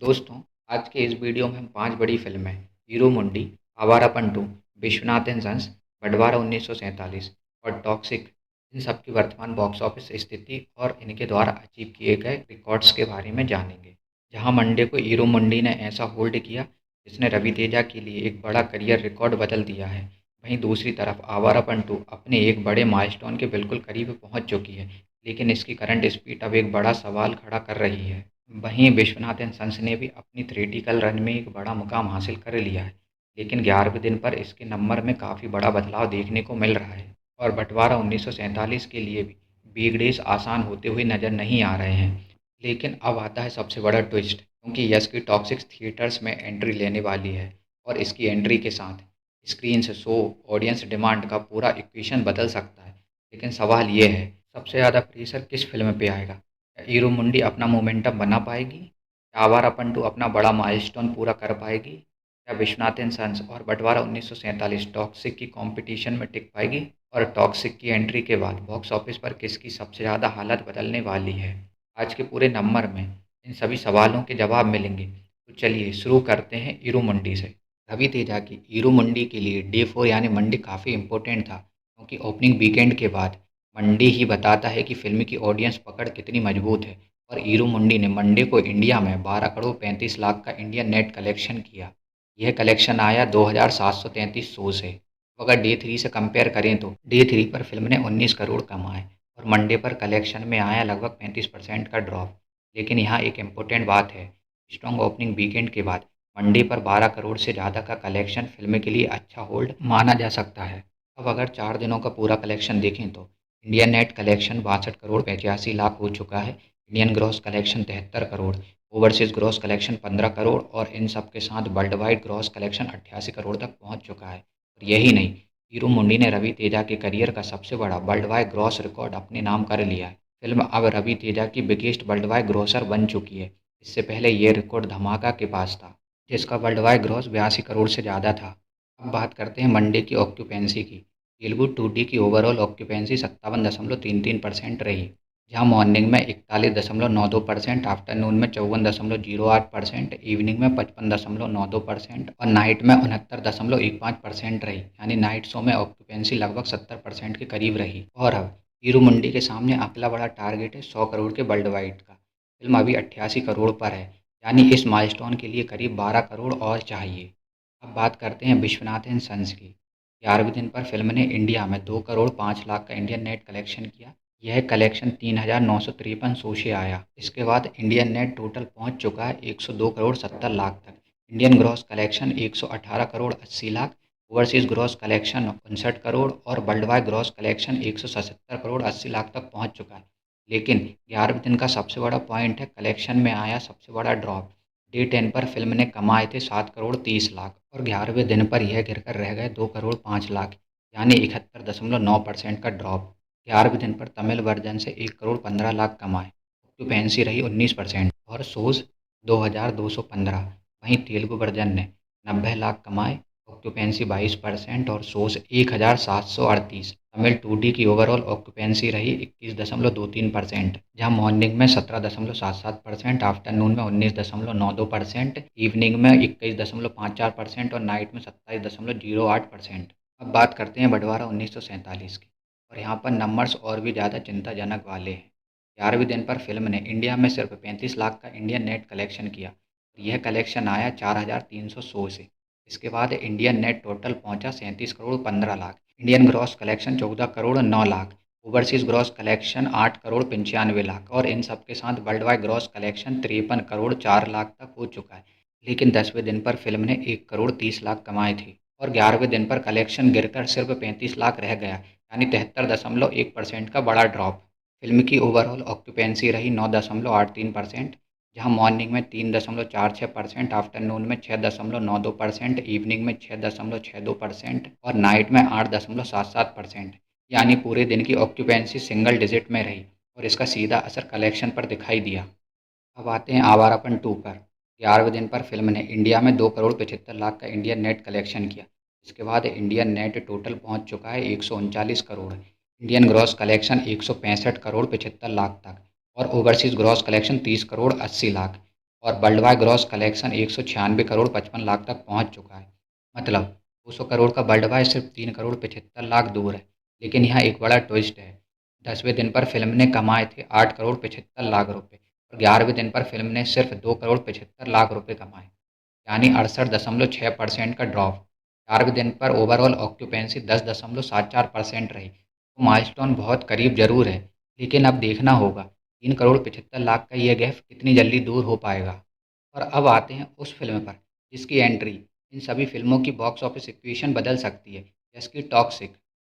दोस्तों, आज के इस वीडियो में हम 5 बड़ी फ़िल्में हीरो मुंडी, आवारापन 2, विश्वनाथ एंड सन्स, बंटवारा 1947 और टॉक्सिक इन सब की वर्तमान बॉक्स ऑफिस स्थिति और इनके द्वारा अचीव किए गए रिकॉर्ड्स के बारे में जानेंगे। जहां मंडे को हीरो मुंडी ने ऐसा होल्ड किया जिसने रवि तेजा के लिए एक बड़ा करियर रिकॉर्ड बदल दिया है, वहीं दूसरी तरफ आवारापन 2 अपने एक बड़े माइलस्टोन के बिल्कुल करीब पहुंच चुकी है, लेकिन इसकी करंट स्पीड अब एक बड़ा सवाल खड़ा कर रही है। वहीं विश्वनाथ एंड सन्स ने भी अपनी थ्रेटिकल रन में एक बड़ा मुकाम हासिल कर लिया है, लेकिन 11वें दिन पर इसके नंबर में काफ़ी बड़ा बदलाव देखने को मिल रहा है और बंटवारा 1947 के लिए भी बिग डेज आसान होते हुए नज़र नहीं आ रहे हैं। लेकिन अब आता है सबसे बड़ा ट्विस्ट, क्योंकि यश की टॉक्सिक थिएटर्स में एंट्री लेने वाली है और इसकी एंट्री के साथ स्क्रीन से शो ऑडियंस डिमांड का पूरा इक्वेशन बदल सकता है। लेकिन सवाल ये है, सबसे ज़्यादा प्रेशर किस फिल्म पे आएगा? क्या हीरो मुंडी अपना मोमेंटम बना पाएगी? क्या आवारापन 2 अपना बड़ा माइलस्टोन पूरा कर पाएगी? क्या विश्वनाथ एंड सन्स और बंटवारा 1947 टॉक्सिक की कंपटीशन में टिक पाएगी? और टॉक्सिक की एंट्री के बाद बॉक्स ऑफिस पर किसकी सबसे ज़्यादा हालत बदलने वाली है? आज के पूरे नंबर में इन सभी सवालों के जवाब मिलेंगे। तो चलिए शुरू करते हैं हीरो मुंडी से। रवि तेजा की हीरो मुंडी के लिए डे 4 यानी मंडे काफ़ी इंपॉर्टेंट था, क्योंकि ओपनिंग वीकेंड के बाद मंडे ही बताता है कि फिल्म की ऑडियंस पकड़ कितनी मजबूत है। और हीरो मुंडी ने मंडे को इंडिया में 12 करोड़ 35 लाख का इंडियन नेट कलेक्शन किया। यह कलेक्शन आया 2733 शो से। तो अगर डे 3 से कंपेयर करें तो डे 3 पर फिल्म ने 19 करोड़ कमाए और मंडे पर कलेक्शन में आया लगभग 35% का ड्रॉप। लेकिन यहाँ एक इम्पोर्टेंट बात है, स्ट्रॉन्ग ओपनिंग वीकेंड के बाद मंडे पर 12 करोड़ से ज़्यादा का कलेक्शन फिल्म के लिए अच्छा होल्ड माना जा सकता है। अब अगर 4 दिनों का पूरा कलेक्शन देखें तो Indian net collection 62 crore 85 lakh हो चुका है। Indian gross collection 73 crore, overseas gross collection 15 crore और इन सब के साथ world wide gross collection 88 crore तक पहुंच चुका है। और यही नहीं, हीरो मुंडी ने रवि तेजा के करियर का सबसे बड़ा वर्ल्ड वाइड ग्रॉस रिकॉर्ड अपने नाम कर लिया है। फिल्म अब रवि तेजा की बिगेस्ट वर्ल्ड वाइड ग्रॉसर बन चुकी है। इससे पहले ये रिकॉर्ड धमाका के पास था, जिसका वर्ल्ड वाइड ग्रॉस 82 करोड़ से ज़्यादा था। अब बात करते हैं मंडे की ऑक्यूपेंसी की। तेलुगु 2D की ओवरऑल ऑक्यूपेंसी 57.33% रही, जहां मॉर्निंग में 41.92%, आफ्टरनून में 54.08%, इवनिंग में 55.92% और नाइट में 69.15% रही। यानी नाइट शो में ऑक्यूपेंसी लगभग 70% के करीब रही। और अब हीरो मुंडी के सामने अगला बड़ा टारगेट है 100 करोड़ के वर्ल्ड वाइड का। फिल्म अभी 88 करोड़ पर है, यानी इस माइलस्टोन के लिए करीब 12 करोड़ और चाहिए। अब बात करते हैं विश्वनाथ एंड सन्स की। 11वें दिन पर फिल्म ने इंडिया में 2 करोड़ 5 लाख का इंडियन नेट कलेक्शन किया। यह कलेक्शन 3,953 शो से आया। इसके बाद इंडियन नेट टोटल पहुंच चुका है 102 करोड़ 70 लाख तक। Indian gross collection 118 crore 80 lakh, overseas gross collection 59 crore और world wide gross collection 177 crore 80 lakh तक पहुंच चुका है। लेकिन 11वें दिन का सबसे बड़ा पॉइंट है, कलेक्शन में आया सबसे बड़ा ड्रॉप। डे 10 पर फिल्म ने कमाए थे 7 करोड़ 30 लाख और 11वें दिन पर यह गिरकर रह गए 2 करोड़ 5 लाख, यानी 71.9% का ड्रॉप। 11वें दिन पर तमिल वर्जन से 1 करोड़ 15 लाख कमाए, ऑक्यूपेंसी रही 19% और शोज़ 2215। वहीं तेलुगु वर्जन ने 90 लाख कमाए, ऑक्यूपेंसी 22% और शोज़ 1738। तमिल 2D की ओवरऑल ऑक्यूपेंसी रही 21.23%, जहां मॉर्निंग में 17.77%, आफ्टरनून में 19.92%, इवनिंग में 21.54% और नाइट में 27.08%। अब बात करते हैं बंटवारा 1947 की, और यहाँ पर नंबर्स और भी ज़्यादा चिंताजनक वाले हैं। 11वें दिन पर फिल्म ने इंडिया में सिर्फ 35 लाख का इंडियन नेट कलेक्शन किया और यह कलेक्शन आया 4,300 शो से। इसके बाद इंडियन नेट टोटल पहुंचा 37 crore 15 lakh, Indian gross collection 14 crore 9 lakh, overseas gross collection 8 crore 95 lakh और इन सब के साथ world wide gross collection 53 crore 4 lakh तक हो चुका है। लेकिन 10वें दिन पर फिल्म ने 1 करोड़ 30 लाख कमाए थे और 11वें दिन पर कलेक्शन गिरकर सिर्फ 35 लाख रह गया, यानी 73.1% का बड़ा ड्रॉप। फिल्म की ओवरऑल ऑक्यूपेंसी रही 9.83%, जहां मॉर्निंग में 3.46%, आफ्टरनून में 6.92%, इवनिंग में 6.62% और नाइट में 8.77%। यानी पूरे दिन की ऑक्यूपेंसी सिंगल डिजिट में रही और इसका सीधा असर कलेक्शन पर दिखाई दिया। अब आते हैं आवारापन 2 पर। 11वें दिन पर फिल्म ने इंडिया में 2 करोड़ 75 लाख का इंडियन नेट कलेक्शन किया। इसके बाद इंडियन नेट टोटल पहुंच चुका है 139 crore, Indian gross collection 165 crore 75 lakh तक और overseas gross collection 30 crore 80 lakh. और world wide gross collection 196 crore 55 lakh तक पहुंच चुका है। मतलब 200 करोड़ का वर्ल्ड वाइड सिर्फ 3 करोड़ 75 लाख दूर है। लेकिन यहाँ एक बड़ा ट्विस्ट है। 10वें दिन पर फिल्म ने कमाए थे 8 करोड़ 75 लाख रुपए और 11वें दिन पर फिल्म ने सिर्फ 2 करोड़ 75 लाख रुपए कमाए, यानी 68.6% का ड्रॉप। 4वें दिन पर ओवरऑल ऑक्यूपेंसी 10.74% रही। तो माइलस्टोन बहुत करीब जरूर है, लेकिन अब देखना होगा 3 करोड़ 75 लाख का यह गैप कितनी जल्दी दूर हो पाएगा। और अब आते हैं उस फिल्म पर जिसकी एंट्री इन सभी फिल्मों की बॉक्स ऑफिस इक्वेशन बदल सकती है, जैसे कि टॉक्सिक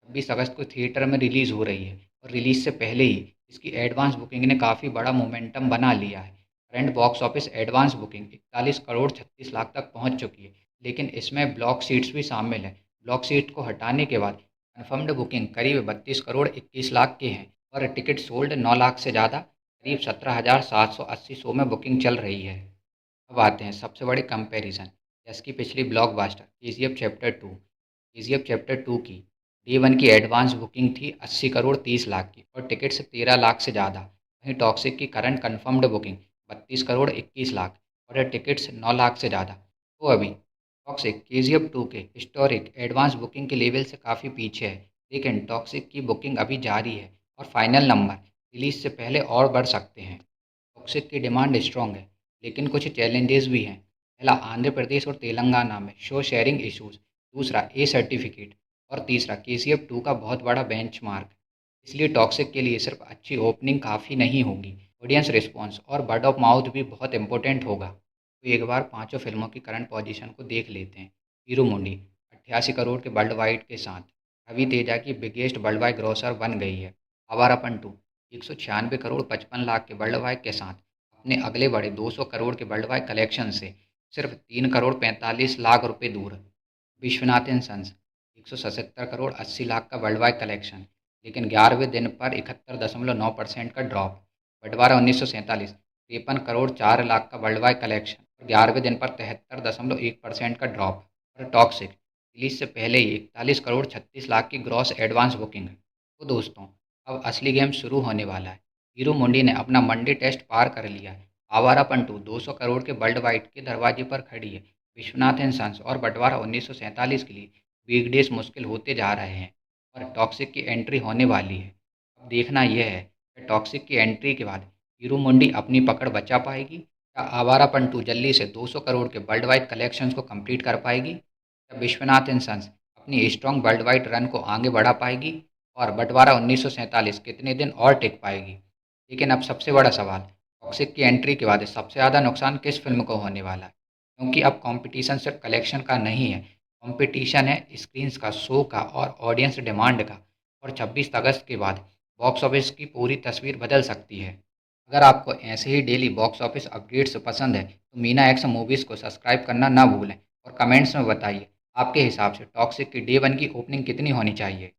26 अगस्त को थिएटर में रिलीज़ हो रही है और रिलीज़ से पहले ही इसकी एडवांस बुकिंग ने काफ़ी बड़ा मोमेंटम बना लिया है। Current box office advance booking 41 crore 36 lakh तक पहुंच चुकी है, लेकिन इसमें ब्लॉक सीट्स भी शामिल हैं। ब्लॉक सीट को हटाने के बाद कन्फर्म्ड बुकिंग करीब 32 करोड़ 21 लाख की है और टिकट सोल्ड 9 लाख से ज़्यादा करीब 17,780 शो में बुकिंग चल रही है। अब आते हैं सबसे बड़े कंपैरिजन, जैसे कि पिछली blockbuster KGF chapter 2। KGF chapter 2 की डे वन की एडवांस बुकिंग थी 80 करोड़ 30 लाख की और टिकट्स 13 लाख से ज़्यादा। वहीं टॉक्सिक की current confirmed booking 32 crore 21 lakh और टिकट्स 9 लाख से ज़्यादा। तो अभी टॉक्सिक केजीएफ 2 के हिस्टोरिक एडवांस बुकिंग के लेवल से काफ़ी पीछे है, लेकिन टॉक्सिक की बुकिंग अभी जारी है और फाइनल नंबर रिलीज से पहले और बढ़ सकते हैं। टॉक्सिक की डिमांड स्ट्रॉन्ग है, लेकिन कुछ चैलेंजेस भी हैं। पहला, आंध्र प्रदेश और तेलंगाना में शो शेयरिंग इश्यूज। दूसरा, ए सर्टिफिकेट। और तीसरा, केसीएफ 2 का बहुत बड़ा बेंचमार्क। इसलिए टॉक्सिक के लिए सिर्फ अच्छी ओपनिंग काफ़ी नहीं होगी, ऑडियंस रिस्पॉन्स और वर्ड ऑफ माउथ भी बहुत इंपॉर्टेंट होगा। तो एक बार पांचों फिल्मों की करंट पोजीशन को देख लेते हैं। हीरो मुंडी 88 करोड़ के वर्ल्ड वाइड के साथ रवि तेजा की बिगेस्ट वर्ल्ड वाइड ग्रॉसर बन गई है। आवारापन 2 196 करोड़ 55 लाख के वर्ल्ड वाइड के साथ अपने अगले बड़े 200 करोड़ के वर्ल्ड वाइड कलेक्शन से सिर्फ 3 करोड़ 45 लाख रुपए दूर है। विश्वनाथ एंड सन्स 177 करोड़ 80 लाख का वर्ल्ड वाइड कलेक्शन, लेकिन 11वें दिन पर 71.9% का ड्रॉप। बंटवारा 1947 53 करोड़ 4 लाख का वर्ल्ड वाइड कलेक्शन और 11वें दिन पर 73.1% का ड्रॉप। और टॉक्सिक रिलीज से पहले ही 41 करोड़ 36 लाख की ग्रॉस एडवांस बुकिंग है। तो दोस्तों, अब असली गेम शुरू होने वाला है। हीरो मुंडी ने अपना मंडी टेस्ट पार कर लिया है। आवारा पंटू 200 करोड़ के वर्ल्ड वाइड के दरवाजे पर खड़ी है। विश्वनाथ एंड सन्स और बंटवारा 1947 के लिए वीक डेज मुश्किल होते जा रहे हैं और टॉक्सिक की एंट्री होने वाली है। अब देखना यह है कि टॉक्सिक की एंट्री के बाद हीरो मुंडी अपनी पकड़ बचा पाएगी या आवारा पंटू जल्दी से 200 करोड़ के वर्ल्ड वाइड कलेक्शंस को कंप्लीट कर पाएगी, या विश्वनाथ एंड सन्स अपनी स्ट्रॉन्ग वर्ल्ड वाइड रन को आगे बढ़ा पाएगी और बंटवारा 1947 कितने दिन और टिक पाएगी। लेकिन अब सबसे बड़ा सवाल, टॉक्सिक की एंट्री के बाद सबसे ज़्यादा नुकसान किस फिल्म को होने वाला है? क्योंकि अब कंपटीशन सिर्फ कलेक्शन का नहीं है, कंपटीशन है स्क्रीन्स का, शो का और ऑडियंस डिमांड का। और 26 अगस्त के बाद बॉक्स ऑफिस की पूरी तस्वीर बदल सकती है। अगर आपको ऐसे ही डेली बॉक्स ऑफिस अपडेट्स पसंद है तो मीना एक्स मूवीज़ को सब्सक्राइब करना ना भूलें और कमेंट्स में बताइए आपके हिसाब से टॉक्सिक की डे वन की ओपनिंग कितनी होनी चाहिए।